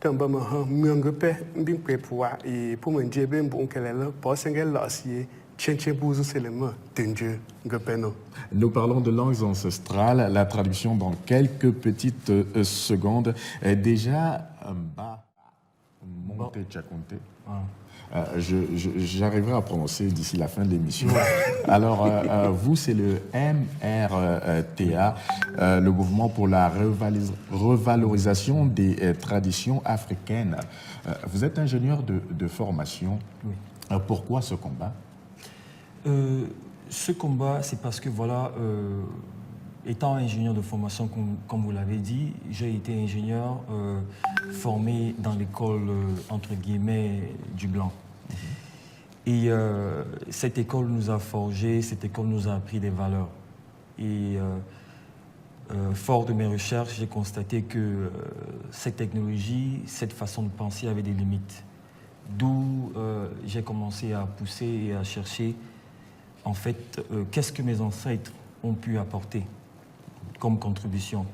tamba ma ha myangepe mbimpe poa et pour me dire ben bon qu'elle est là parce qu'elle là si tchenchen bouzu c'est le mot tendieu ngepeno. Nous parlons de langues ancestrales, la traduction dans quelques petites secondes. Déjà, Mba, Monte Tchakonte. J'arriverai à prononcer d'ici la fin de l'émission. Alors, vous, c'est le MRTA, le mouvement pour la revalorisation des traditions africaines. Vous êtes ingénieur de formation. Oui. Pourquoi ce combat? Ce combat, c'est parce que, voilà, étant ingénieur de formation, comme vous l'avez dit, j'ai été ingénieur formé dans l'école, entre guillemets, du Blanc. Et cette école nous a forgé, cette école nous a appris des valeurs. Et fort de mes recherches, j'ai constaté que cette technologie, cette façon de penser avait des limites. D'où j'ai commencé à pousser et à chercher, en fait, qu'est-ce que mes ancêtres ont pu apporter comme contribution.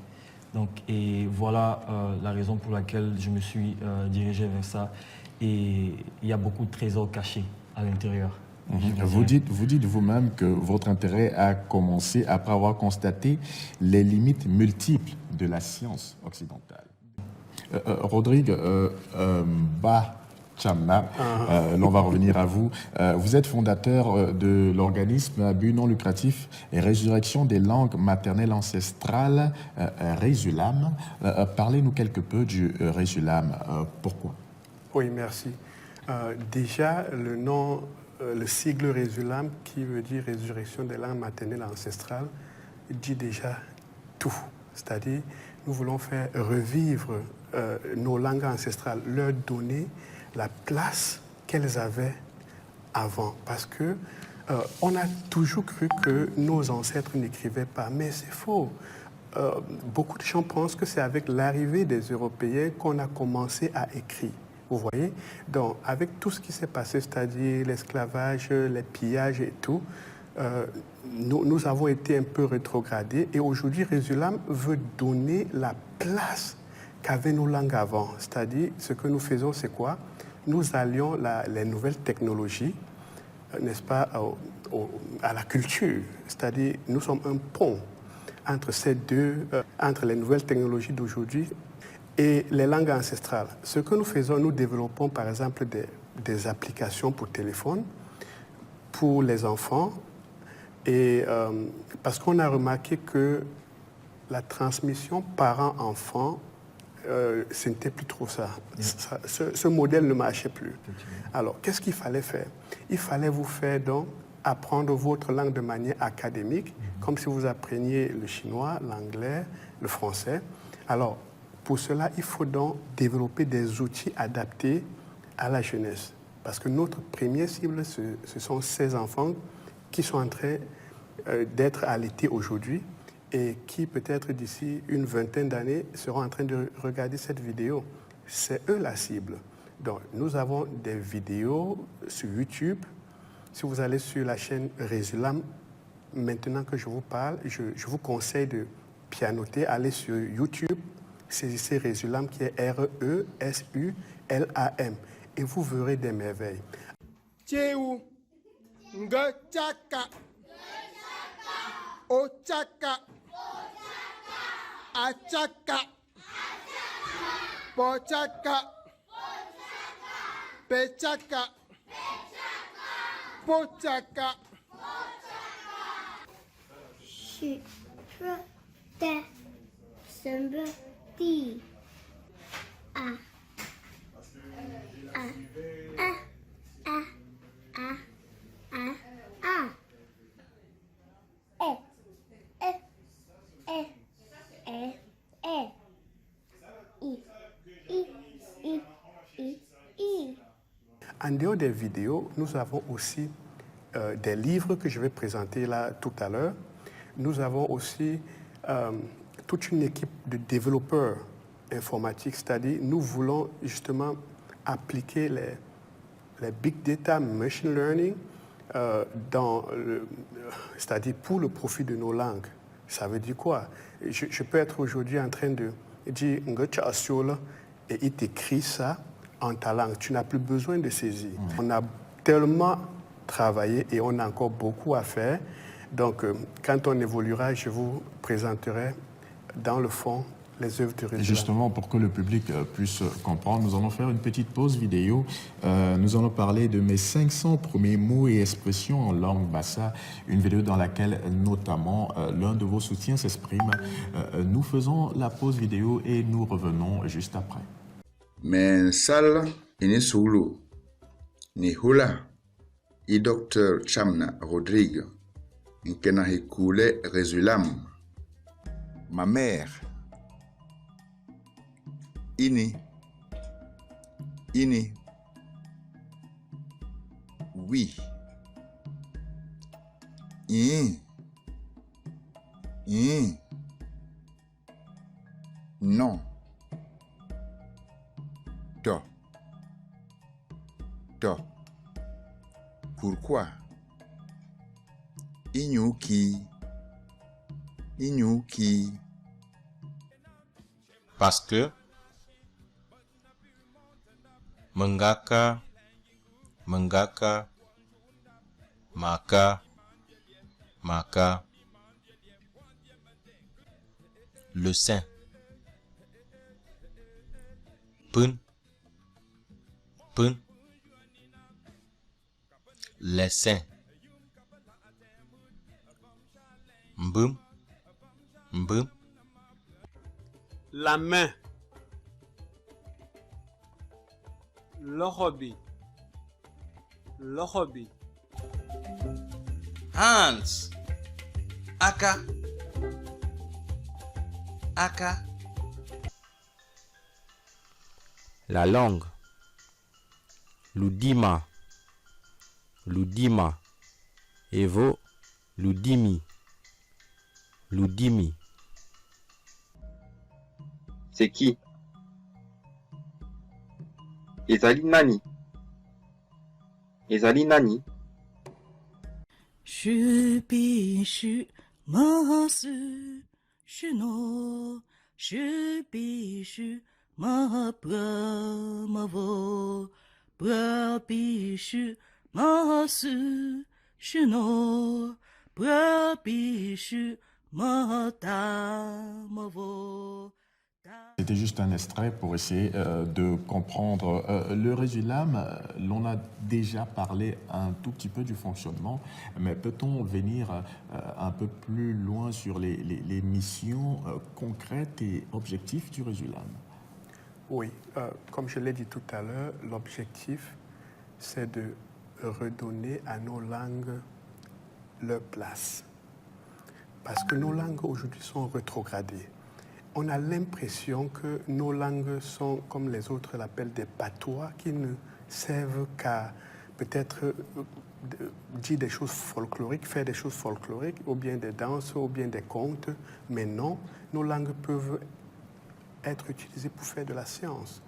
Donc, et voilà la raison pour laquelle je me suis dirigé vers ça. Et il y a beaucoup de trésors cachés à l'intérieur. Vous dites vous-même que votre intérêt a commencé après avoir constaté les limites multiples de la science occidentale. Rodrigue, Chamna, on va revenir à vous. Vous êtes fondateur de l'organisme à but non lucratif et Résurrection des langues maternelles ancestrales, Résulam. Parlez-nous quelque peu du Résulam. Pourquoi? Oui, merci. Déjà, le nom, le sigle Résulam, qui veut dire Résurrection des langues maternelles ancestrales, dit déjà tout. C'est-à-dire, nous voulons faire revivre nos langues ancestrales, leur donner la place qu'elles avaient avant. Parce que on a toujours cru que nos ancêtres n'écrivaient pas, mais c'est faux. Beaucoup de gens pensent que c'est avec l'arrivée des Européens qu'on a commencé à écrire. Vous voyez? Donc, avec tout ce qui s'est passé, c'est-à-dire l'esclavage, les pillages et tout, nous avons été un peu rétrogradés. Et aujourd'hui, Résulam veut donner la place qu'avaient nos langues avant. C'est-à-dire, ce que nous faisons, c'est quoi? Nous allions les nouvelles technologies, n'est-ce pas, à la culture. C'est-à-dire, nous sommes un pont entre ces deux, entre les nouvelles technologies d'aujourd'hui et les langues ancestrales. Ce que nous faisons, nous développons par exemple des applications pour téléphone, pour les enfants, et parce qu'on a remarqué que la transmission parent-enfant, ce n'était plus trop ça. Ce modèle ne marchait plus. Alors, qu'est-ce qu'il fallait faire? Il fallait vous faire donc apprendre votre langue de manière académique, comme si vous appreniez le chinois, l'anglais, le français. Alors, pour cela, il faut donc développer des outils adaptés à la jeunesse. Parce que notre première cible, ce sont ces enfants qui sont en train d'être allaités aujourd'hui et qui, peut-être d'ici une vingtaine d'années, seront en train de regarder cette vidéo. C'est eux la cible. Donc, nous avons des vidéos sur YouTube. Si vous allez sur la chaîne Résulam, maintenant que je vous parle, je vous conseille de pianoter, aller sur YouTube, saisissez Résulam qui est R-E-S-U-L-A-M et vous verrez des merveilles. Tchéou, Ngachaka, Ochaka, Achaka, Pochaka, Pechaka, Pochaka. Je protège somebody. Ah. Ah. Ah. Ah. Ah. Ah. Ah. Eh. Eh. Eh. Eh. Eh. I. I. I. I. I. En dehors des vidéos, nous avons aussi des livres que je vais présenter là tout à l'heure. Nous avons aussi toute une équipe de développeurs informatiques, c'est-à-dire nous voulons justement appliquer les big data, machine learning, c'est-à-dire pour le profit de nos langues. Ça veut dire quoi? Je peux être aujourd'hui en train de dire et il t'écrit ça en ta langue. Tu n'as plus besoin de saisir. On a tellement travaillé et on a encore beaucoup à faire. Donc, quand on évoluera, je vous présenterai dans le fond les œuvres du Et Résulam. justement, pour que le public puisse comprendre, nous allons faire une petite pause vidéo. Nous allons parler de mes 500 premiers mots et expressions en langue bassa, une vidéo dans laquelle notamment l'un de vos soutiens s'exprime. Nous faisons la pause vidéo et nous revenons juste après. Men sal ini sulu ni hula i Dr. Chamna Rodrigue nkena hikule Résulam. Ma mère ini oui non to pourquoi inyuki parce que mengaka maka le sein pun les seins mbum la main, loxo bi, hands, aka, la langue, ludima, evo, ludimi. C'est qui? Ezali nani? Je必须么事是诺，je必须么不么我，不必须么事是诺，不必须么大么我。C'était juste un extrait pour essayer de comprendre le Résulam. L'on a déjà parlé un tout petit peu du fonctionnement, mais peut-on venir un peu plus loin sur les missions concrètes et objectifs du Résulam? Oui, comme je l'ai dit tout à l'heure, l'objectif, c'est de redonner à nos langues leur place. Parce que nos langues aujourd'hui sont rétrogradées. On a l'impression que nos langues sont, comme les autres l'appellent, des patois qui ne servent qu'à peut-être dire des choses folkloriques, faire des choses folkloriques, ou bien des danses, ou bien des contes. Mais non, nos langues peuvent être utilisées pour faire de la science.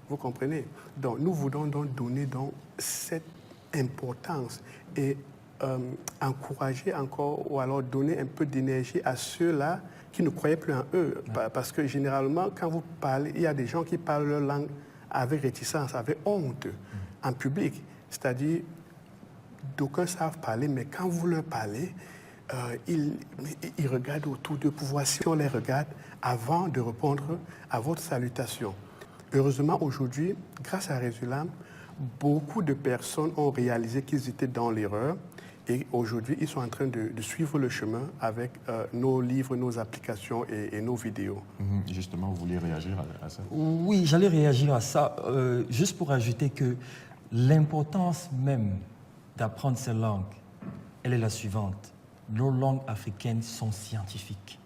Vous comprenez? Donc, nous voulons donc donner donc cette importance et encourager encore, ou alors donner un peu d'énergie à ceux-là qui ne croyaient plus en eux. Parce que généralement, quand vous parlez, il y a des gens qui parlent leur langue avec réticence, avec honte, en public. C'est-à-dire, d'aucuns savent parler, mais quand vous leur parlez, ils regardent autour d'eux pour voir si on les regarde avant de répondre à votre salutation. Heureusement, aujourd'hui, grâce à Résulam, beaucoup de personnes ont réalisé qu'ils étaient dans l'erreur. Et aujourd'hui, ils sont en train de suivre le chemin avec nos livres, nos applications et nos vidéos. Justement, vous vouliez réagir à ça? Oui, j'allais réagir à ça, juste pour ajouter que l'importance même d'apprendre ces langues, elle est la suivante. Nos langues africaines sont scientifiques.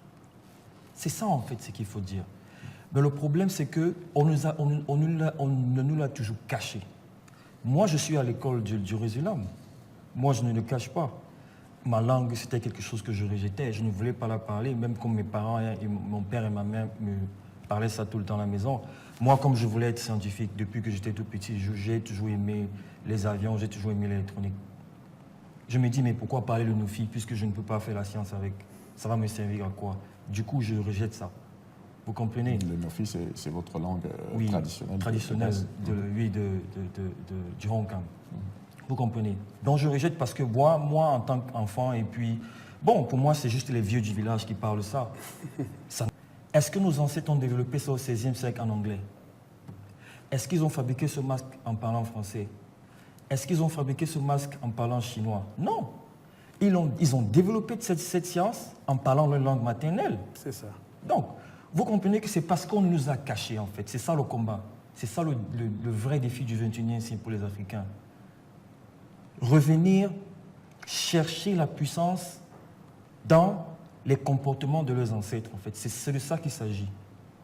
C'est ça, en fait, ce qu'il faut dire. Mais le problème, c'est qu'on ne nous l'a toujours caché. Moi, je suis à l'école du Résulam. Moi, je ne le cache pas. Ma langue, c'était quelque chose que je rejetais. Je ne voulais pas la parler, même comme mes parents, et mon père et ma mère me parlaient ça tout le temps à la maison. Moi, comme je voulais être scientifique, depuis que j'étais tout petit, j'ai toujours aimé les avions, j'ai toujours aimé l'électronique. Je me dis, mais pourquoi parler le Noufi, puisque je ne peux pas faire la science avec? Ça va me servir à quoi? Du coup, je rejette ça. Vous comprenez? Le nofi, c'est votre langue Oui, traditionnelle. traditionnelle du Hong Kong. Vous comprenez? Donc je rejette parce que moi en tant qu'enfant, et puis, bon, pour moi, c'est juste les vieux du village qui parlent ça. Est-ce que nos ancêtres ont développé ça au XVIe siècle en anglais? Est-ce qu'ils ont fabriqué ce masque en parlant français? Est-ce qu'ils ont fabriqué ce masque en parlant chinois? Non. Ils ont développé cette science en parlant leur langue maternelle. C'est ça. Donc, vous comprenez que c'est parce qu'on nous a cachés, en fait. C'est ça le combat. C'est ça le vrai défi du 21e siècle pour les Africains. Revenir chercher la puissance dans les comportements de leurs ancêtres, en fait. C'est de ça qu'il s'agit.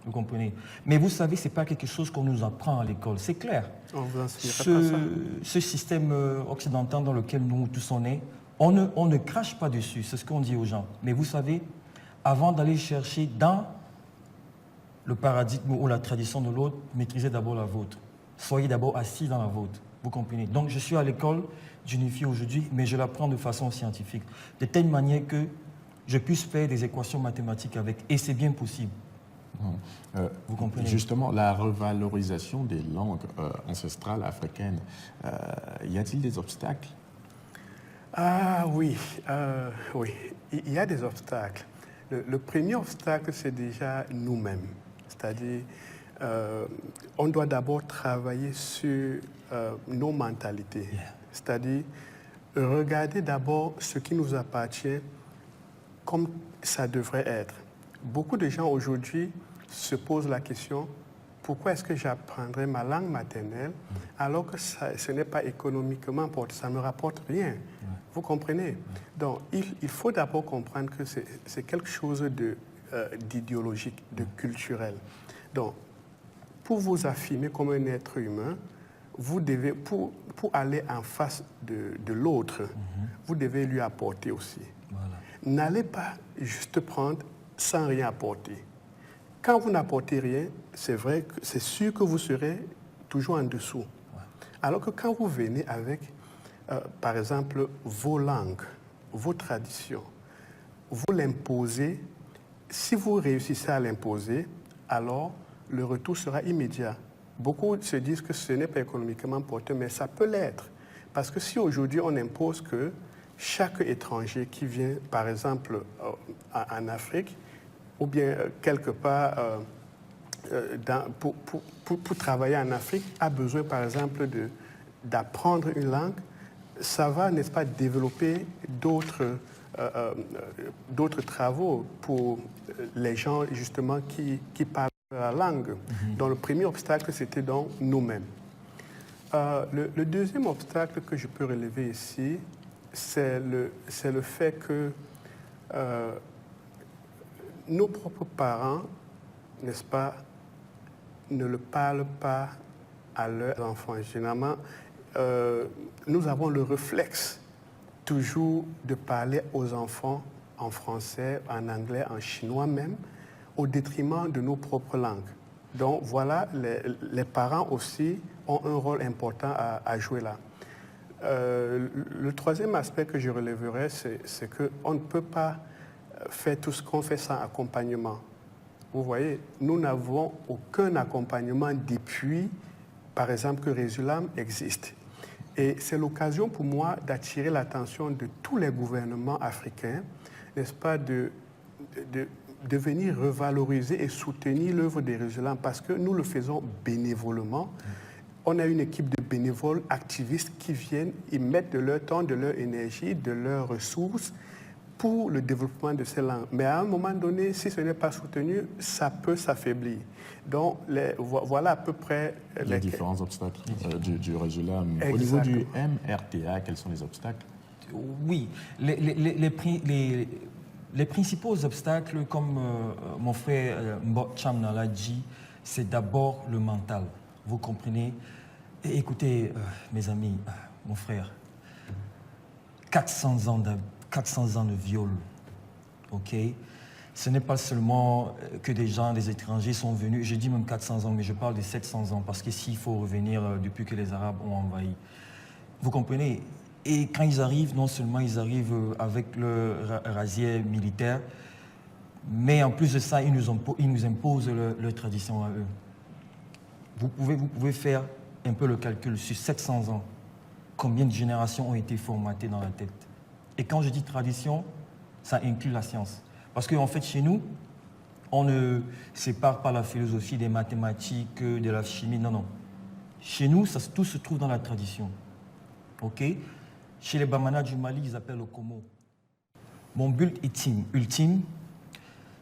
Vous comprenez? Mais vous savez, ce n'est pas quelque chose qu'on nous apprend à l'école, c'est clair. On vous enseignera pas ça. Ce système occidental dans lequel nous tous on est, on ne crache pas dessus, c'est ce qu'on dit aux gens. Mais vous savez, avant d'aller chercher dans le paradigme ou la tradition de l'autre, maîtrisez d'abord la vôtre. Soyez d'abord assis dans la vôtre. Vous comprenez? Donc je suis à l'école d'une fille aujourd'hui, mais je l'apprends de façon scientifique, de telle manière que je puisse faire des équations mathématiques avec, et c'est bien possible. Vous comprenez? Justement, la revalorisation des langues ancestrales africaines, y a-t-il des obstacles? Ah oui, oui, il y a des obstacles. Le premier obstacle, c'est déjà nous-mêmes. C'est-à-dire, on doit d'abord travailler sur nos mentalités. Yeah. C'est-à-dire, regarder d'abord ce qui nous appartient comme ça devrait être. Beaucoup de gens aujourd'hui se posent la question, pourquoi est-ce que j'apprendrai ma langue maternelle alors que ce n'est pas économiquement important, ça ne me rapporte rien. Vous comprenez? Donc, il faut d'abord comprendre que c'est quelque chose d'idéologique, de culturel. Donc, pour vous affirmer comme un être humain, vous devez, pour aller en face de l'autre, vous devez lui apporter aussi. Voilà. N'allez pas juste prendre sans rien apporter. Quand vous n'apportez rien, c'est vrai, c'est sûr que vous serez toujours en dessous. Ouais. Alors que quand vous venez avec, par exemple, vos langues, vos traditions, vous l'imposez, si vous réussissez à l'imposer, alors le retour sera immédiat. Beaucoup se disent que ce n'est pas économiquement porteur, mais ça peut l'être. Parce que si aujourd'hui on impose que chaque étranger qui vient, par exemple, en Afrique, ou bien quelque part pour travailler en Afrique, a besoin, par exemple, d'apprendre une langue, ça va, n'est-ce pas, développer d'autres travaux pour les gens, justement, qui parlent la langue. Donc, le premier obstacle, c'était donc nous-mêmes. Le deuxième obstacle que je peux relever ici, c'est le fait que nos propres parents, n'est-ce pas, ne le parlent pas à leurs enfants. Généralement, nous avons le réflexe toujours de parler aux enfants en français, en anglais, en chinois même, au détriment de nos propres langues. Donc voilà, les parents aussi ont un rôle important à jouer là. Le troisième aspect que je relèverai, c'est qu'on ne peut pas faire tout ce qu'on fait sans accompagnement. Vous voyez, nous n'avons aucun accompagnement depuis, par exemple, que Résulam existe. Et c'est l'occasion pour moi d'attirer l'attention de tous les gouvernements africains, n'est-ce pas, de venir revaloriser et soutenir l'œuvre des Résulam parce que nous le faisons bénévolement. On a une équipe de bénévoles activistes qui viennent, ils mettent de leur temps, de leur énergie, de leurs ressources pour le développement de ces langues. Mais à un moment donné, si ce n'est pas soutenu, ça peut s'affaiblir. Donc, voilà à peu près les différents obstacles du Résulam. Au niveau du MRTA, quels sont les obstacles? Oui, les principaux obstacles, comme mon frère Mbok-Cham l'a dit, c'est d'abord le mental. Vous comprenez? Et écoutez, mes amis, mon frère, 400 ans de viol, ok? Ce n'est pas seulement que des gens, des étrangers sont venus, je dis même 400 ans, mais je parle de 700 ans, parce qu'ici, il faut revenir depuis que les Arabes ont envahi. Vous comprenez? Et quand ils arrivent, non seulement ils arrivent avec le rasier militaire, Mais en plus de ça, ils nous imposent leur tradition à eux. Vous pouvez faire un peu le calcul sur 700 ans. Combien de générations ont été formatées dans la tête? Et quand je dis tradition, ça inclut la science. Parce qu'en fait, chez nous, on ne sépare pas la philosophie des mathématiques, de la chimie, non, non. Chez nous, tout se trouve dans la tradition. OK? Chez les Bamana du Mali, ils appellent le Komo. Mon but ultime,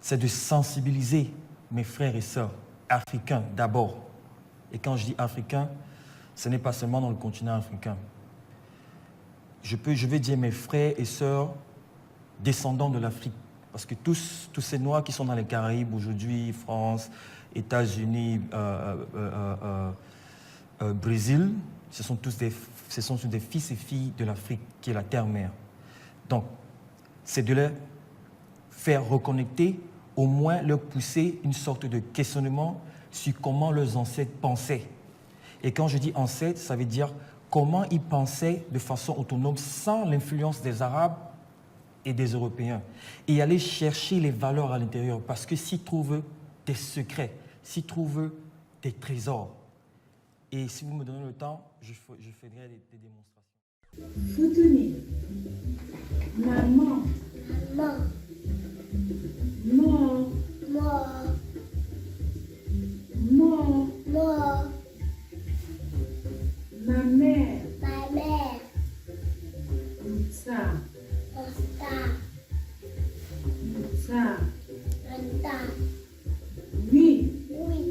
c'est de sensibiliser mes frères et sœurs africains d'abord. Et quand je dis africains, ce n'est pas seulement dans le continent africain. Je vais dire mes frères et sœurs descendants de l'Afrique. Parce que tous ces Noirs qui sont dans les Caraïbes aujourd'hui, France, États-Unis, Brésil, ce sont tous des fils et filles de l'Afrique, qui est la terre-mère. Donc, c'est de les faire reconnecter, au moins leur pousser une sorte de questionnement sur comment leurs ancêtres pensaient. Et quand je dis ancêtres, ça veut dire comment ils pensaient de façon autonome, sans l'influence des Arabes et des Européens. Et aller chercher les valeurs à l'intérieur, parce que s'ils trouvent des secrets, s'ils trouvent des trésors, et si vous me donnez le temps, je ferai des démonstrations. Soutenez. Maman. Maman. Moi. Moi. Moi. Moi. Ma mère. Ma mère. Ça. Osta. Ça. Anta. Oui. Oui.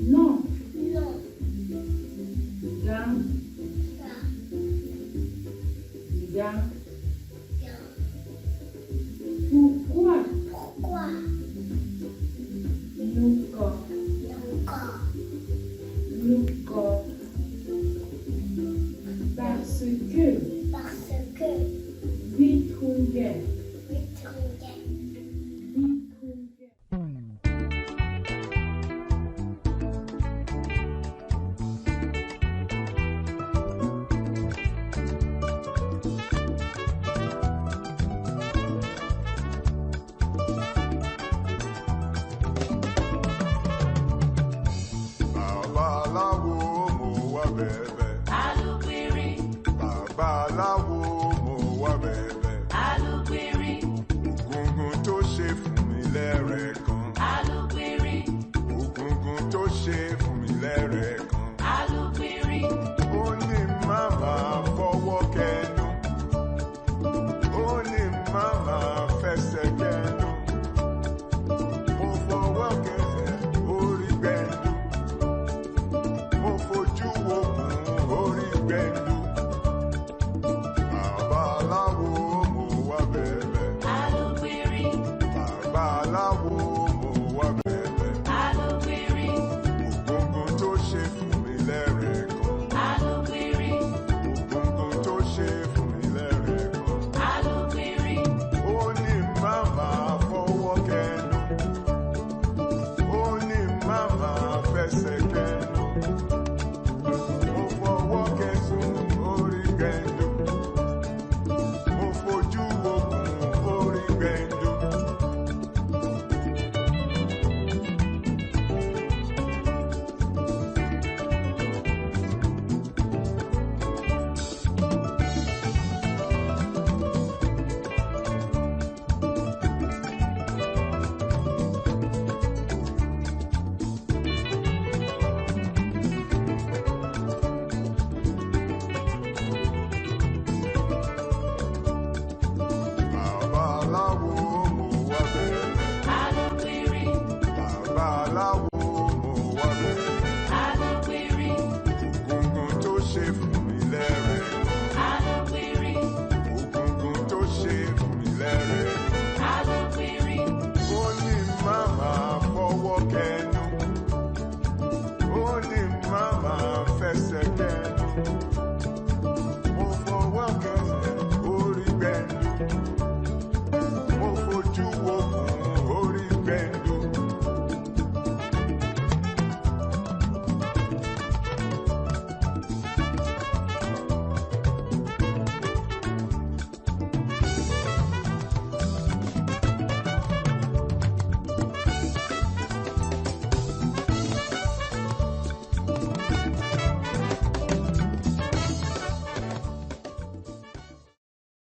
Non. Non. Gan. Gan. Pourquoi? Pourquoi? Nous corps. Nous corps. Parce que. Vitrunge. Let